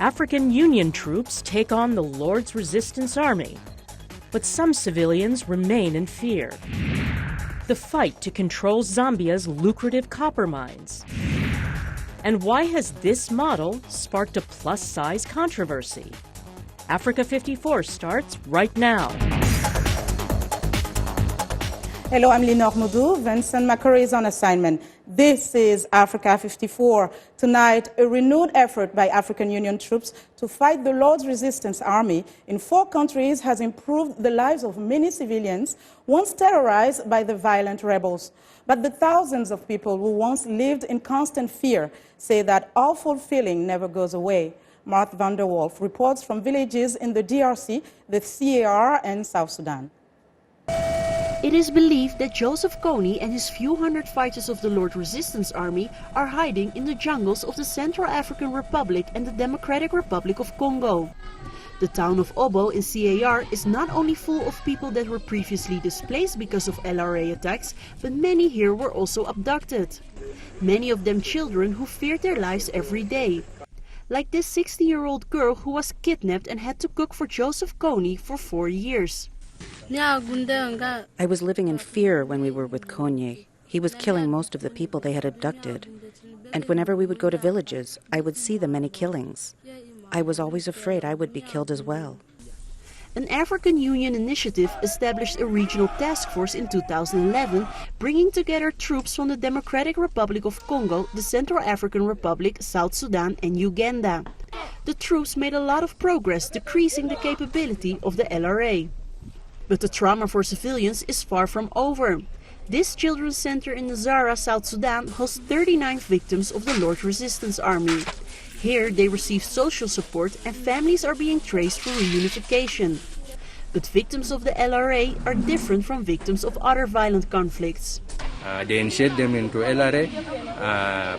African Union troops take on the Lord's Resistance Army, but some civilians remain in fear. The fight to control Zambia's lucrative copper mines. And why has this model sparked a plus-size controversy? Africa 54 starts right now. Hello, I'm Lenore Moudou. Vincent McCurry is on assignment. This is Africa 54. Tonight, a renewed effort by African Union troops to fight the Lord's Resistance Army in 4 countries has improved the lives of many civilians once terrorized by the violent rebels. But the thousands of people who once lived in constant fear say that awful feeling never goes away. Mark van der Wolf reports from villages in the DRC, the CAR, and South Sudan. It is believed that Joseph Kony and his few hundred fighters of the Lord's Resistance Army are hiding in the jungles of the Central African Republic and the Democratic Republic of Congo. The town of Obo in CAR is not only full of people that were previously displaced because of LRA attacks, but many here were also abducted. Many of them children who feared their lives every day. Like this 60-year-old girl who was kidnapped and had to cook for Joseph Kony for 4 years. I was living in fear when we were with Kony. He was killing most of the people they had abducted. And whenever we would go to villages, I would see the many killings. I was always afraid I would be killed as well. An African Union initiative established a regional task force in 2011, bringing together troops from the Democratic Republic of Congo, the Central African Republic, South Sudan, and Uganda. The troops made a lot of progress, decreasing the capability of the LRA. But the trauma for civilians is far from over. This children's center in Nazara, South Sudan, hosts 39 victims of the Lord's Resistance Army. Here they receive social support and families are being traced for reunification. But victims of the LRA are different from victims of other violent conflicts. They initiate them into LRA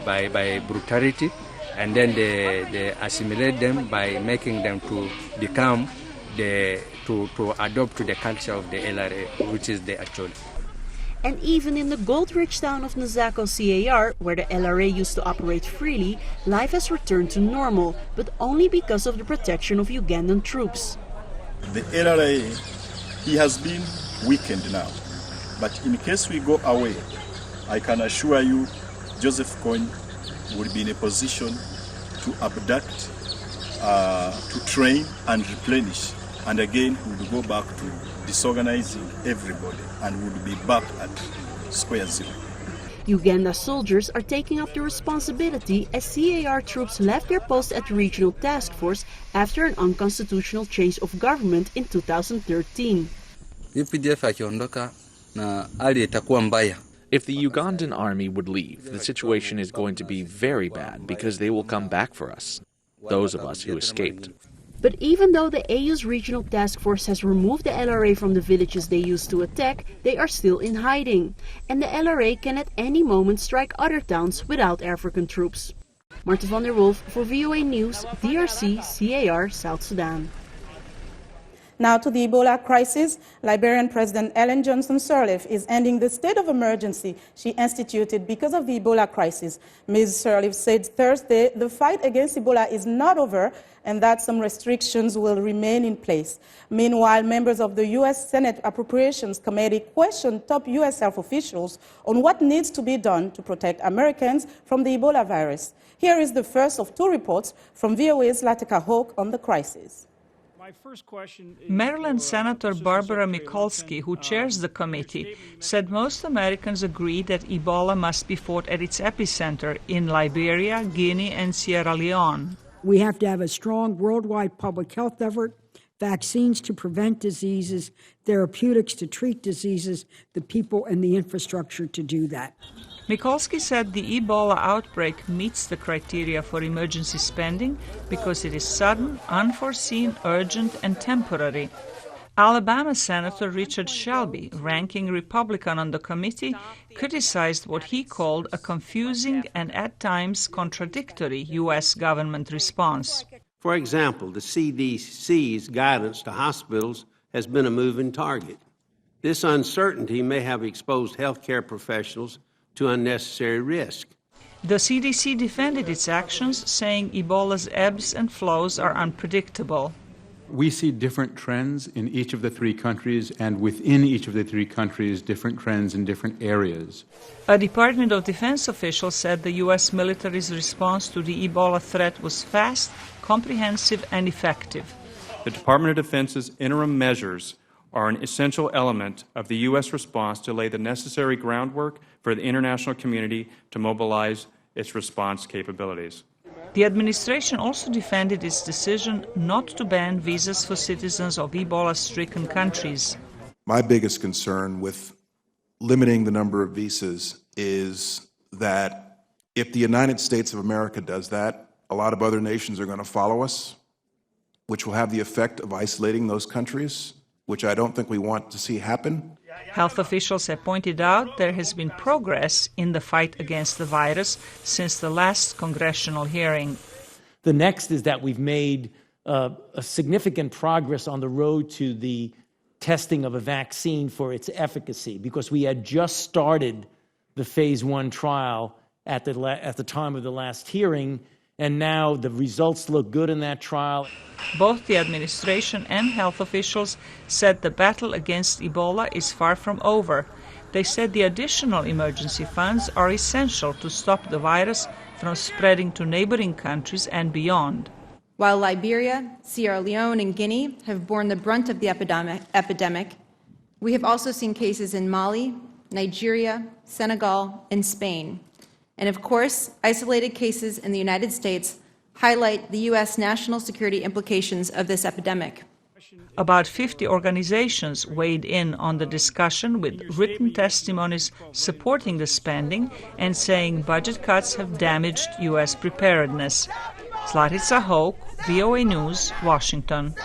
by brutality, and then they assimilate them by making them to become to adopt to the culture of the LRA, which is the Acholi. And even in the gold-rich town of Nazako, CAR, where the LRA used to operate freely, life has returned to normal, but only because of the protection of Ugandan troops. The LRA, he has been weakened now, but in case we go away, I can assure you Joseph Kony will be in a position to abduct, to train and replenish. And again, we will go back to disorganizing everybody and we will be back at square zero. Uganda soldiers are taking up the responsibility as CAR troops left their post at the regional task force after an unconstitutional change of government in 2013. If the Ugandan army would leave, the situation is going to be very bad because they will come back for us, those of us who escaped. But even though the AU's regional task force has removed the LRA from the villages they used to attack, they are still in hiding. And the LRA can at any moment strike other towns without African troops. Marten van der Wolf for VOA News, DRC, CAR, South Sudan. Now to the Ebola crisis. Liberian President Ellen Johnson Sirleaf is ending the state of emergency she instituted because of the Ebola crisis. Ms. Sirleaf said Thursday the fight against Ebola is not over and that some restrictions will remain in place. Meanwhile, members of the U.S. Senate Appropriations Committee questioned top U.S. health officials on what needs to be done to protect Americans from the Ebola virus. Here is the first of 2 reports from VOA's Latika Hoke on the crisis. Maryland Senator Barbara Mikulski, who chairs the committee, said most Americans agree that Ebola must be fought at its epicenter in Liberia, Guinea, and Sierra Leone. We have to have a strong worldwide public health effort, vaccines to prevent diseases, therapeutics to treat diseases, the people and the infrastructure to do that. Mikulski said the Ebola outbreak meets the criteria for emergency spending because it is sudden, unforeseen, urgent, and temporary. Alabama Senator Richard Shelby, ranking Republican on the committee, criticized what he called a confusing and at times contradictory U.S. government response. For example, the CDC's guidance to hospitals has been a moving target. This uncertainty may have exposed healthcare professionals to unnecessary risk. The CDC defended its actions, saying Ebola's ebbs and flows are unpredictable. We see different trends in each of the three countries, and within each of the three countries, different trends in different areas. A Department of Defense official said the U.S. military's response to the Ebola threat was fast, comprehensive, and effective. The Department of Defense's interim measures are an essential element of the U.S. response to lay the necessary groundwork for the international community to mobilize its response capabilities. The administration also defended its decision not to ban visas for citizens of Ebola-stricken countries. My biggest concern with limiting the number of visas is that if the United States of America does that, a lot of other nations are going to follow us, which will have the effect of isolating those countries, which I don't think we want to see happen. Health officials have pointed out there has been progress in the fight against the virus since the last congressional hearing. The next is that we've made a significant progress on the road to the testing of a vaccine for its efficacy, because we had just started the phase 1 trial at the time of the last hearing, and now the results look good in that trial. Both the administration and health officials said the battle against Ebola is far from over. They said the additional emergency funds are essential to stop the virus from spreading to neighboring countries and beyond. While Liberia, Sierra Leone, and Guinea have borne the brunt of the epidemic, we have also seen cases in Mali, Nigeria, Senegal, and Spain. And of course, isolated cases in the United States highlight the U.S. national security implications of this epidemic. About 50 organizations weighed in on the discussion with written testimonies supporting the spending and saying budget cuts have damaged U.S. preparedness. Zlatica Hoke, VOA News, Washington.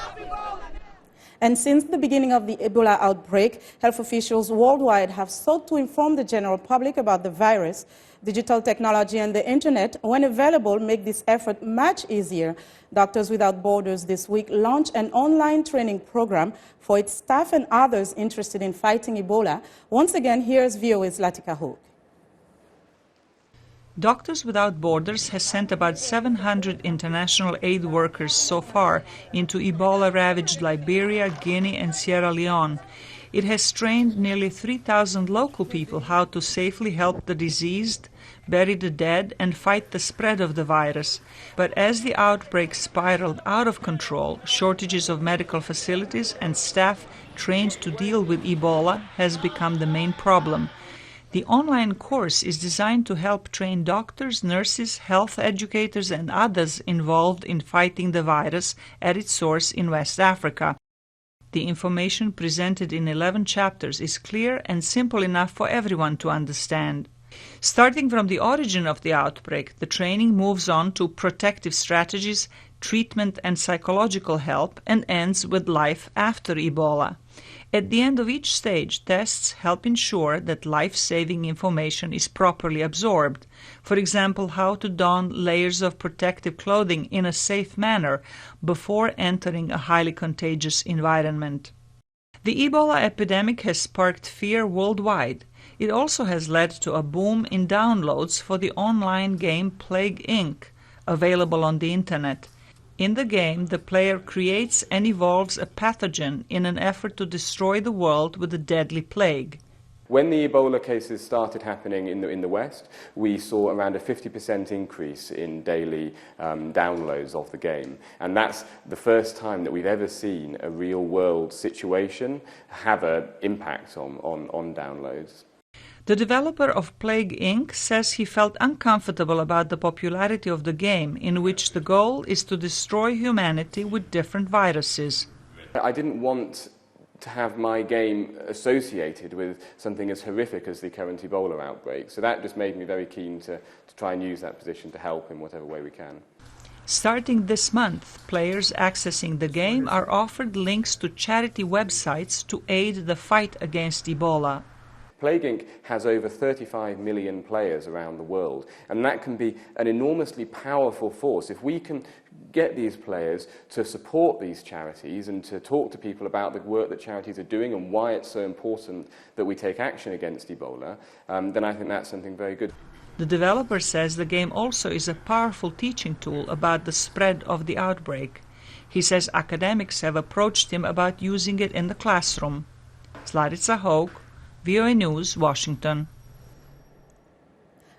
And since the beginning of the Ebola outbreak, health officials worldwide have sought to inform the general public about the virus. Digital technology and the internet, when available, make this effort much easier. Doctors Without Borders this week launched an online training program for its staff and others interested in fighting Ebola. Once again, here's VOA's Zlatica Hoke. Doctors Without Borders has sent about 700 international aid workers so far into Ebola-ravaged Liberia, Guinea, and Sierra Leone. It has trained nearly 3,000 local people how to safely help the diseased, bury the dead, and fight the spread of the virus. But as the outbreak spiraled out of control, shortages of medical facilities and staff trained to deal with Ebola has become the main problem. The online course is designed to help train doctors, nurses, health educators, and others involved in fighting the virus at its source in West Africa. The information presented in 11 chapters is clear and simple enough for everyone to understand. Starting from the origin of the outbreak, the training moves on to protective strategies, treatment and psychological help, and ends with life after Ebola. At the end of each stage, tests help ensure that life-saving information is properly absorbed. For example, how to don layers of protective clothing in a safe manner before entering a highly contagious environment. The Ebola epidemic has sparked fear worldwide. It also has led to a boom in downloads for the online game Plague Inc., available on the Internet. In the game, the player creates and evolves a pathogen in an effort to destroy the world with a deadly plague. When the Ebola cases started happening in the West, we saw around a 50% increase in daily downloads of the game. And that's the first time that we've ever seen a real-world situation have an impact on downloads. The developer of Plague Inc. says he felt uncomfortable about the popularity of the game, in which the goal is to destroy humanity with different viruses. I didn't want to have my game associated with something as horrific as the current Ebola outbreak. So that just made me very keen to try and use that position to help in whatever way we can. Starting this month, players accessing the game are offered links to charity websites to aid the fight against Ebola. Plague Inc. has over 35 million players around the world, and that can be an enormously powerful force. If we can get these players to support these charities and to talk to people about the work that charities are doing and why it's so important that we take action against Ebola, then I think that's something very good. The developer says the game also is a powerful teaching tool about the spread of the outbreak. He says academics have approached him about using it in the classroom. Slavica Hoke, VOA News, Washington.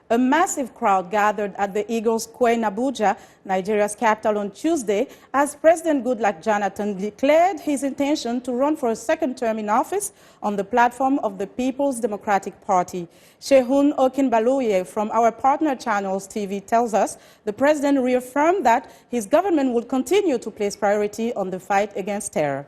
A massive crowd gathered at the Eagles Square in Abuja, Nigeria's capital, on Tuesday as President Goodluck Jonathan declared his intention to run for a second term in office on the platform of the People's Democratic Party. Shehun Okinbaloye from our partner channels TV tells us the president reaffirmed that his government would continue to place priority on the fight against terror.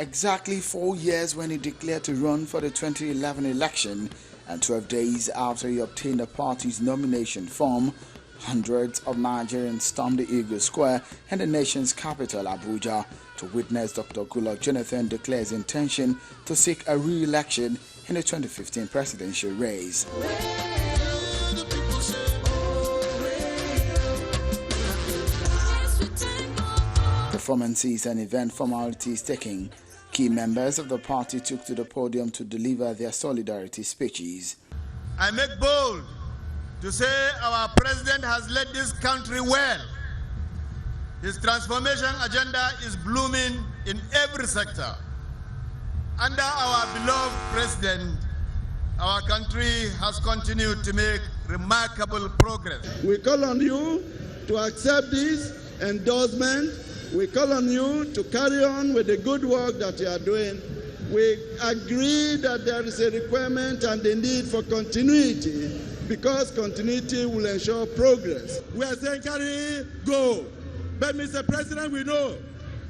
Exactly 4 years when he declared to run for the 2011 election, and 12 days after he obtained the party's nomination form, hundreds of Nigerians stormed the Eagle Square in the nation's capital, Abuja, to witness Dr. Goodluck Jonathan declare his intention to seek a re-election in the 2015 presidential race. Performances and event formalities taking, key members of the party took to the podium to deliver their solidarity speeches. I make bold to say our president has led this country well. His transformation agenda is blooming in every sector. Under our beloved president, our country has continued to make remarkable progress. We call on you to accept this endorsement. We call on you to carry on with the good work that you are doing. We agree that there is a requirement and a need for continuity, because continuity will ensure progress. We are saying carry, go. But Mr. President, we know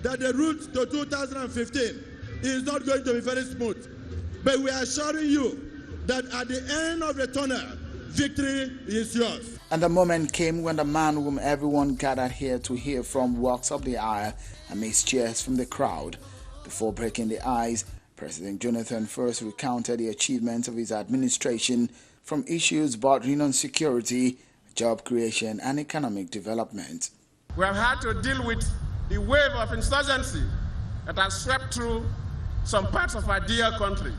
that the route to 2015 is not going to be very smooth. But we are assuring you that at the end of the tunnel, victory is yours. And the moment came when the man whom everyone gathered here to hear from walks up the aisle amidst cheers from the crowd. Before breaking the ice, President Jonathan first recounted the achievements of his administration, from issues bordering on security, job creation, and economic development. We have had to deal with the wave of insurgency that has swept through some parts of our dear country.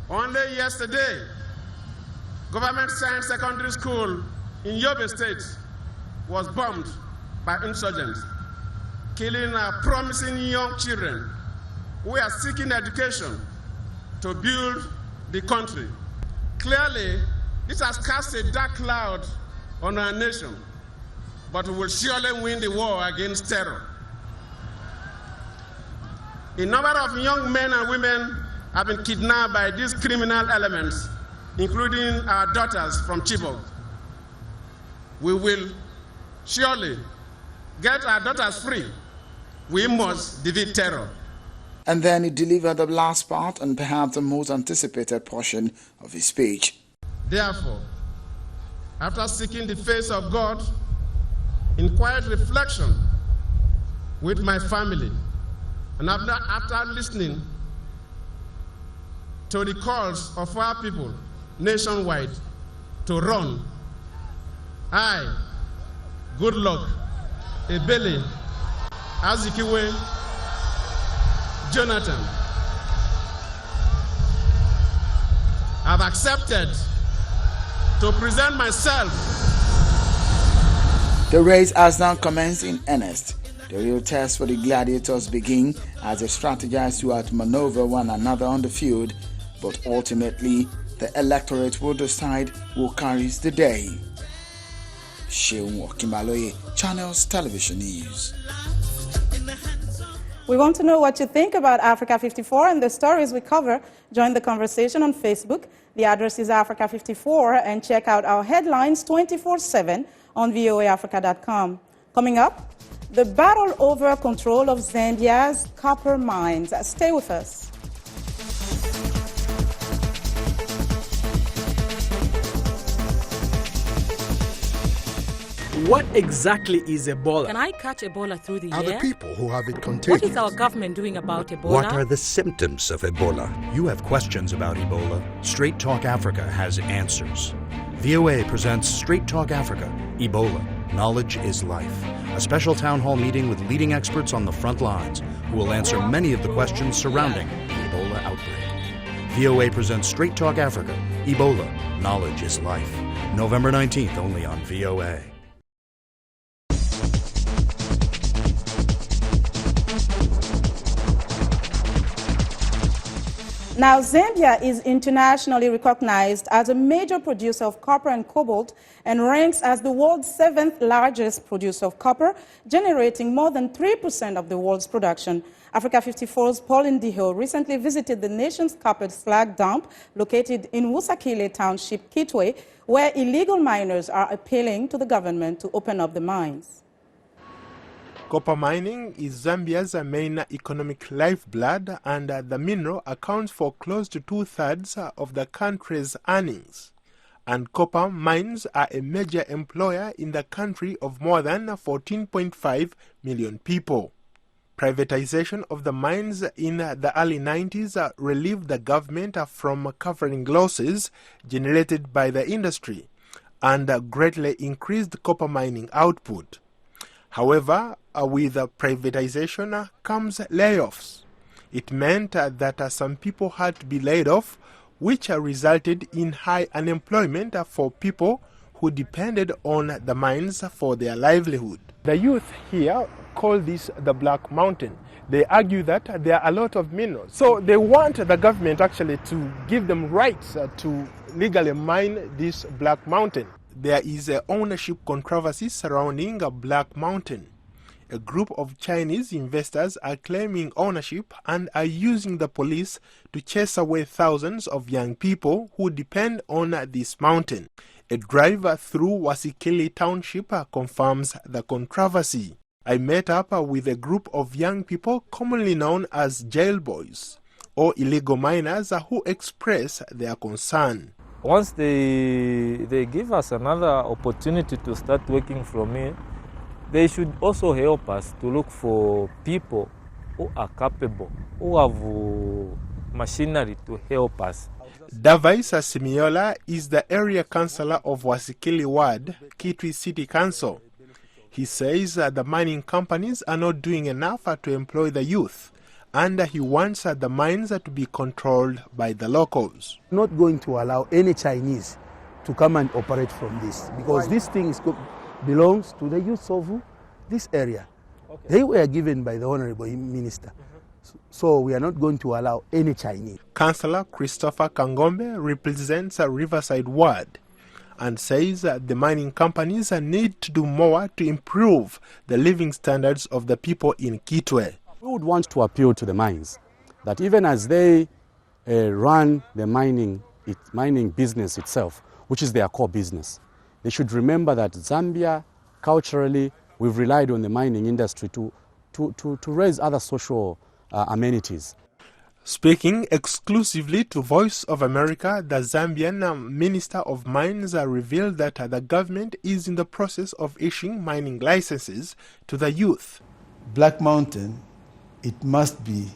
Only yesterday, Government Science Secondary School in Yobe State was bombed by insurgents, killing our promising young children who are seeking education to build the country. Clearly, this has cast a dark cloud on our nation, but we will surely win the war against terror. A number of young men and women have been kidnapped by these criminal elements, including our daughters from Chibok. We will surely get our daughters free. We must defeat terror. And then he delivered the last part and perhaps the most anticipated portion of his speech. Therefore, after seeking the face of God in quiet reflection with my family, and after listening to the calls of our people nationwide to run, I, Goodluck Ebele Azikiwe Jonathan, have accepted to present myself. The race has now commenced in earnest. The real test for the gladiators begin as they strategize to outmaneuver one another on the field, but ultimately the electorate will decide who carries the day. Shehun Okinbaloye, Channels Television News. We want to know what you think about Africa 54 and the stories we cover. Join the conversation on Facebook. The address is Africa 54, and check out our headlines 24/7 on voaafrica.com. Coming up, the battle over control of Zambia's copper mines. Stay with us. What exactly is Ebola? Can I catch Ebola through the Are air? the people who have it contagious? What is our government doing about Ebola? What are the symptoms of Ebola? You have questions about Ebola? Straight Talk Africa has answers. VOA presents Straight Talk Africa, Ebola, Knowledge is Life, a special town hall meeting with leading experts on the front lines who will answer many of the questions surrounding the Ebola outbreak. VOA presents Straight Talk Africa, Ebola, Knowledge is Life. November 19th, only on VOA. Now, Zambia is internationally recognized as a major producer of copper and cobalt and ranks as the world's 7th largest producer of copper, generating more than 3% of the world's production. Africa 54's Pauline Diho recently visited the nation's copper slag dump located in Wusakile Township, Kitwe, where illegal miners are appealing to the government to open up the mines. Copper mining is Zambia's main economic lifeblood, and the mineral accounts for close to 2/3 of the country's earnings. And copper mines are a major employer in the country of more than 14.5 million people. Privatization of the mines in the early 90s relieved the government from covering losses generated by the industry and greatly increased copper mining output. However, with privatization comes layoffs. It meant that some people had to be laid off, which resulted in high unemployment for people who depended on the mines for their livelihood. The youth here call this the Black Mountain. They argue that there are a lot of minerals. So they want the government actually to give them rights to legally mine this Black Mountain. There is an ownership controversy surrounding a Black Mountain. A group of Chinese investors are claiming ownership and are using the police to chase away thousands of young people who depend on this mountain. A drive through Wasikili Township confirms the controversy. I met up with a group of young people commonly known as jailboys, or illegal miners, who express their concern. Once they give us another opportunity to start working from here, they should also help us to look for people who are capable, who have machinery to help us. Davais Simiola is the area councillor of Wasikili Ward, Kitwe City Council. He says the mining companies are not doing enough to employ the youth, and he wants the mines to be controlled by the locals. Not going to allow any Chinese to come and operate from this, because this thing belongs to the youth of this area. Okay. They were given by the Honorable Minister. So we are not going to allow any Chinese. Councillor Christopher Kangombe represents a Riverside Ward and says that the mining companies need to do more to improve the living standards of the people in Kitwe. We would want to appeal to the mines that even as they run the mining business itself, which is their core business, they should remember that Zambia, culturally, we've relied on the mining industry to raise other social amenities. Speaking exclusively to Voice of America, the Zambian Minister of Mines revealed that the government is in the process of issuing mining licenses to the youth. Black Mountain, it must be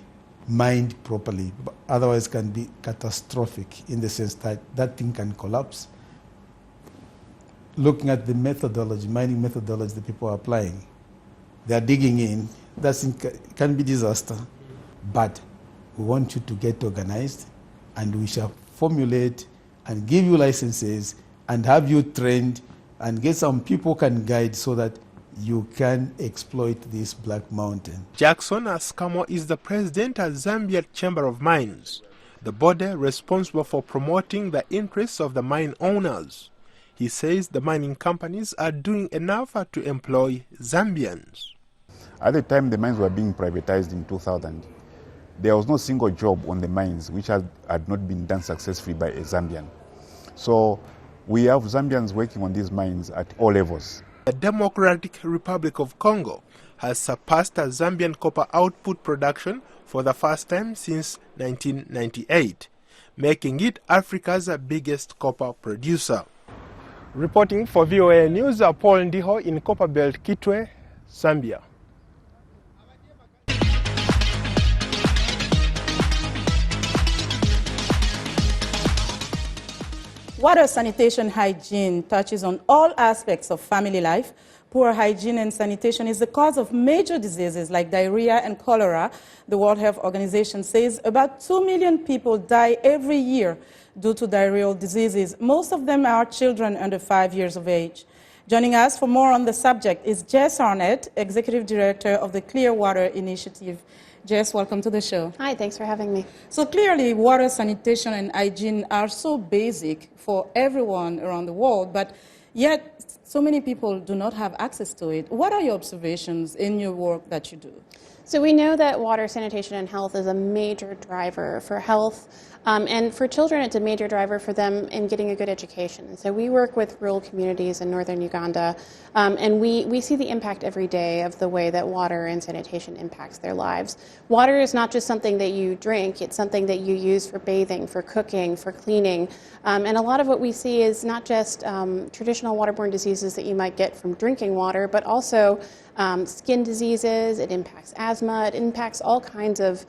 mined properly, otherwise it can be catastrophic in the sense that that thing can collapse. Looking at the methodology, mining methodology that people are applying, they are digging in, that can be disaster. But we want you to get organized, and we shall formulate and give you licenses and have you trained and get some people can guide so that you can exploit this Black Mountain. Jackson Askamo is the president of Zambia Chamber of Mines, the body responsible for promoting the interests of the mine owners. He says the mining companies are doing enough to employ Zambians. At the time the mines were being privatized in 2000, there was no single job on the mines which had not been done successfully by a Zambian. So we have Zambians working on these mines at all levels. The Democratic Republic of Congo has surpassed Zambian copper output production for the first time since 1998, making it Africa's biggest copper producer. Reporting for VOA News, Paul Ndiho in Copperbelt, Kitwe, Zambia. Water, sanitation, hygiene touches on all aspects of family life, Poor hygiene and sanitation is the cause of major diseases like diarrhea and cholera. The World Health Organization says about 2 million people die every year due to diarrheal diseases. Most of them are children under 5 years of age. Joining us for more on the subject is Jess Arnett, Executive Director of the Clear Water Initiative. Jess, welcome to the show. Hi, thanks for having me. So clearly, water, sanitation, and hygiene are so basic for everyone around the world, but yet so many people do not have access to it. What are your observations in your work that you do? So we know that water, sanitation, and health is a major driver for health. And for children, it's a major driver for them in getting a good education. So we work with rural communities in northern Uganda, and we see the impact every day of the way that water and sanitation impacts their lives. Water is not just something that you drink, it's something that you use for bathing, for cooking, for cleaning. And a lot of what we see is not just traditional waterborne diseases that you might get from drinking water, but also skin diseases, it impacts asthma, it impacts all kinds of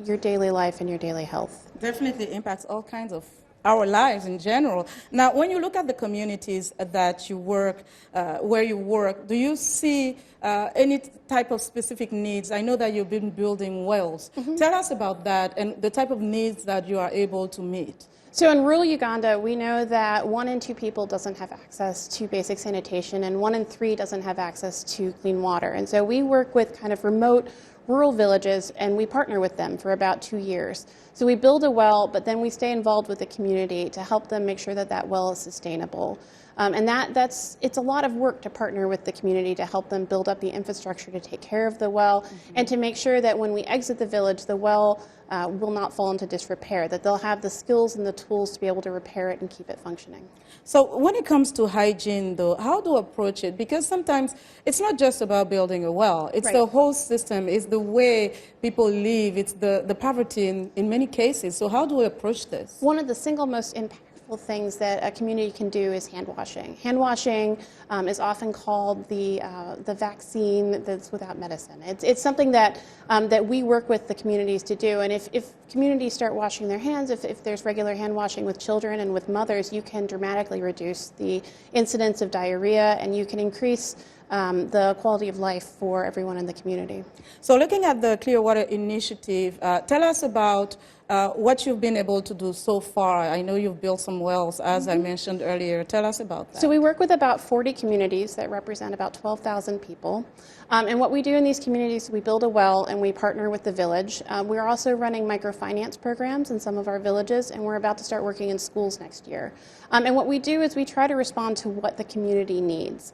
your daily life and your daily health. Definitely impacts all kinds of our lives in general. Now, when you look at the communities that you work, where you work, do you see any type of specific needs? I know that you've been building wells. Tell us about that and the type of needs that you are able to meet. So in rural Uganda, we know that 1 in 2 people doesn't have access to basic sanitation, and 1 in 3 doesn't have access to clean water. And so we work with kind of remote rural villages, and we partner with them for about 2 years. So we build a well, but then we stay involved with the community to help them make sure that that well is sustainable. And it's a lot of work to partner with the community to help them build up the infrastructure to take care of the well, and to make sure that when we exit the village, the well will not fall into disrepair, that they'll have the skills and the tools to be able to repair it and keep it functioning. So when it comes to hygiene, though, how do you approach it? Because sometimes it's not just about building a well. It's Right. the whole system. It's the way people live. It's the poverty in many cases. So how do we approach this? One of the single most impactful things that a community can do is hand washing. Hand washing is often called the vaccine that's without medicine. It's something that we work with the communities to do. And if communities start washing their hands, if there's regular hand washing with children and with mothers, you can dramatically reduce the incidence of diarrhea, and you can increase the quality of life for everyone in the community. So looking at the Clear Water Initiative, tell us about what you've been able to do so far. I know you've built some wells, as I mentioned earlier. Tell us about that. So we work with about 40 communities that represent about 12,000 people. And what we do in these communities, we build a well and we partner with the village. We're also running microfinance programs in some of our villages, and we're about to start working in schools next year. And what we do is we try to respond to what the community needs.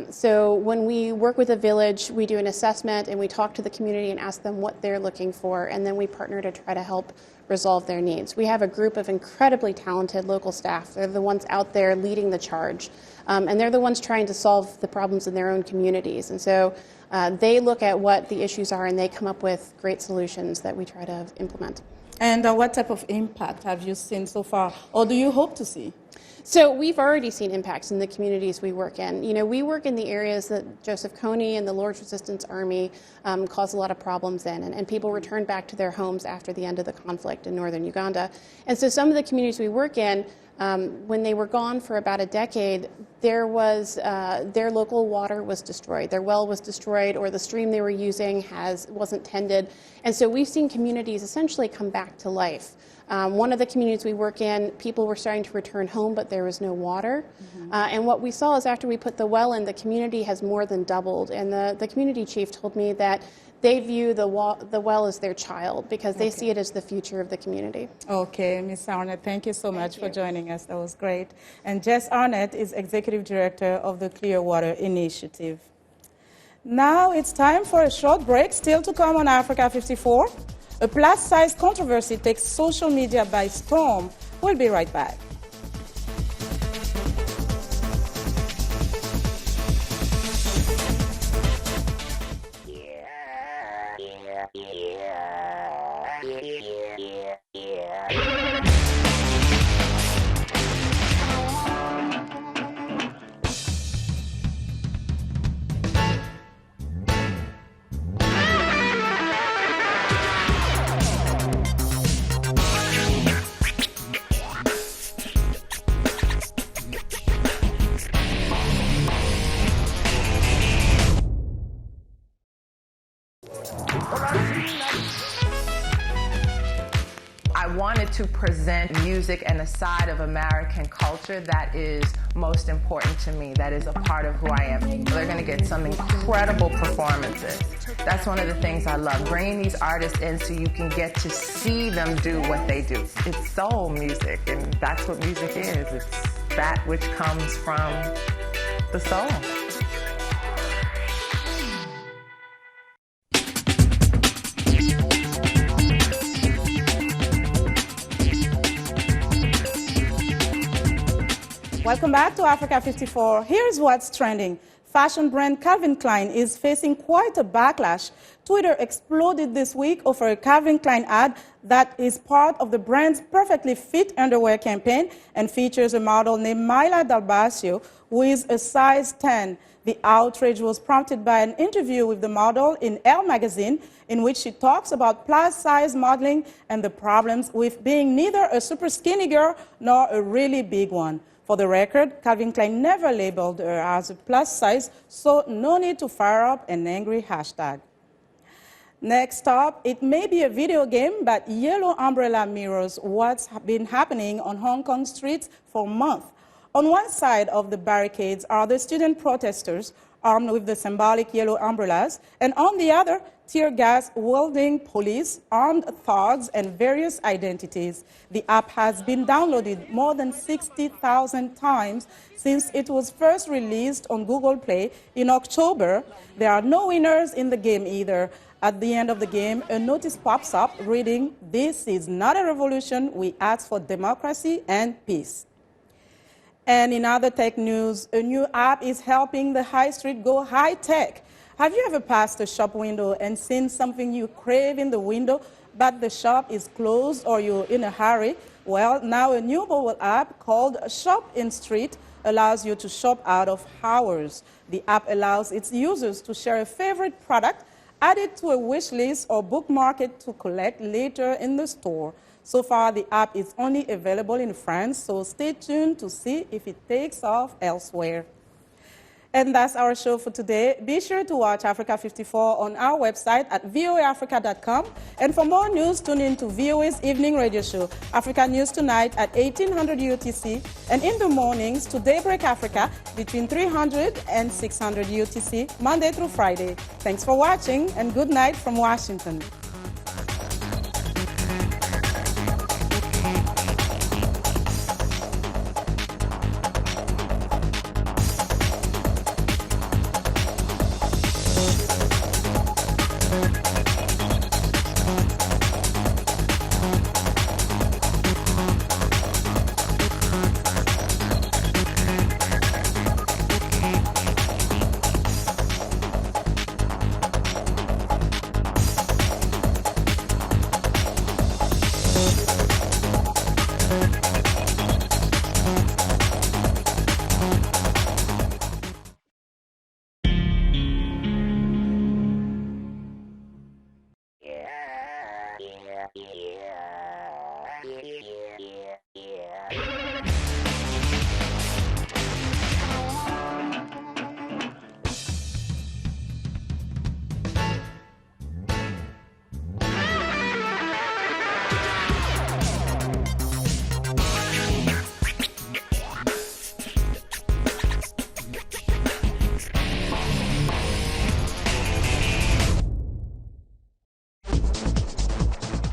So when we work with a village, we do an assessment and we talk to the community and ask them what they're looking for, and then we partner to try to help resolve their needs. We have a group of incredibly talented local staff. They're the ones out there leading the charge, and they're the ones trying to solve the problems in their own communities. And so they look at what the issues are and they come up with great solutions that we try to implement. And what type of impact have you seen so far, or do you hope to see? So we've already seen impacts in the communities we work in. You know, we work in the areas that Joseph Kony and the Lord's Resistance Army caused a lot of problems in, and people returned back to their homes after the end of the conflict in northern Uganda. And so some of the communities we work in, when they were gone for about a decade, their local water was destroyed. Their well was destroyed, or the stream they were using wasn't tended. And so we've seen communities essentially come back to life. One of the communities we work in, people were starting to return home, but there was no water. And what we saw is after we put the well in, the community has more than doubled. And the community chief told me that they view the well as their child because they see it as the future of the community. Okay, Ms. Arnett, thank you so much for joining us. That was great. And Jess Arnett is Executive Director of the Clear Water Initiative. Now it's time for a short break. Still to come on Africa 54. A plus-size controversy takes social media by storm. We'll be right back. I wanted to present music and a side of American culture that is most important to me, that is a part of who I am. They're going to get some incredible performances. That's one of the things I love, bringing these artists in so you can get to see them do what they do. It's soul music, and that's what music is. It's that which comes from the soul. Welcome back to Africa 54. Here's what's trending. Fashion brand Calvin Klein is facing quite a backlash. Twitter exploded this week over a Calvin Klein ad that is part of the brand's Perfectly Fit underwear campaign and features a model named Myla Dalbasio, who is a size 10. The outrage was prompted by an interview with the model in Elle magazine, in which she talks about plus-size modeling and the problems with being neither a super skinny girl nor a really big one. For the record, Calvin Klein never labeled her as a plus size, so no need to fire up an angry hashtag. Next up, it may be a video game, but yellow umbrella mirrors what's been happening on Hong Kong streets for months. On one side of the barricades are the student protesters armed with the symbolic yellow umbrellas, and on the other, tear gas wielding police, armed thugs, and various identities. The app has been downloaded more than 60,000 times since it was first released on Google Play in October. There are no winners in the game either. At the end of the game, a notice pops up reading, "This is not a revolution. We ask for democracy and peace." And in other tech news, a new app is helping the high street go high-tech. Have you ever passed a shop window and seen something you crave in the window, but the shop is closed or you're in a hurry? Well, now a new mobile app called Shop in Street allows you to shop out of hours. The app allows its users to share a favorite product, add it to a wish list, or bookmark it to collect later in the store. So far, the app is only available in France, so stay tuned to see if it takes off elsewhere. And that's our show for today. Be sure to watch Africa 54 on our website at voaafrica.com. And for more news, tune in to VOA's evening radio show, Africa News Tonight at 1800 UTC, and in the mornings to Daybreak Africa between 300 and 600 UTC, Monday through Friday. Thanks for watching, and good night from Washington.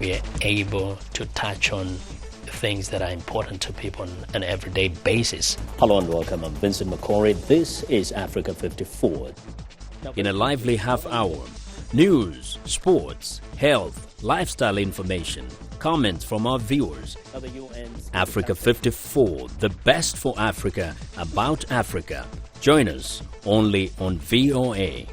We are able to touch on things that are important to people on an everyday basis. Hello and welcome. I'm Vincent McCory. This is Africa 54. In a lively half hour, news, sports, health, lifestyle information, comments from our viewers. Africa 54, the best for Africa, about Africa. Join us only on VOA.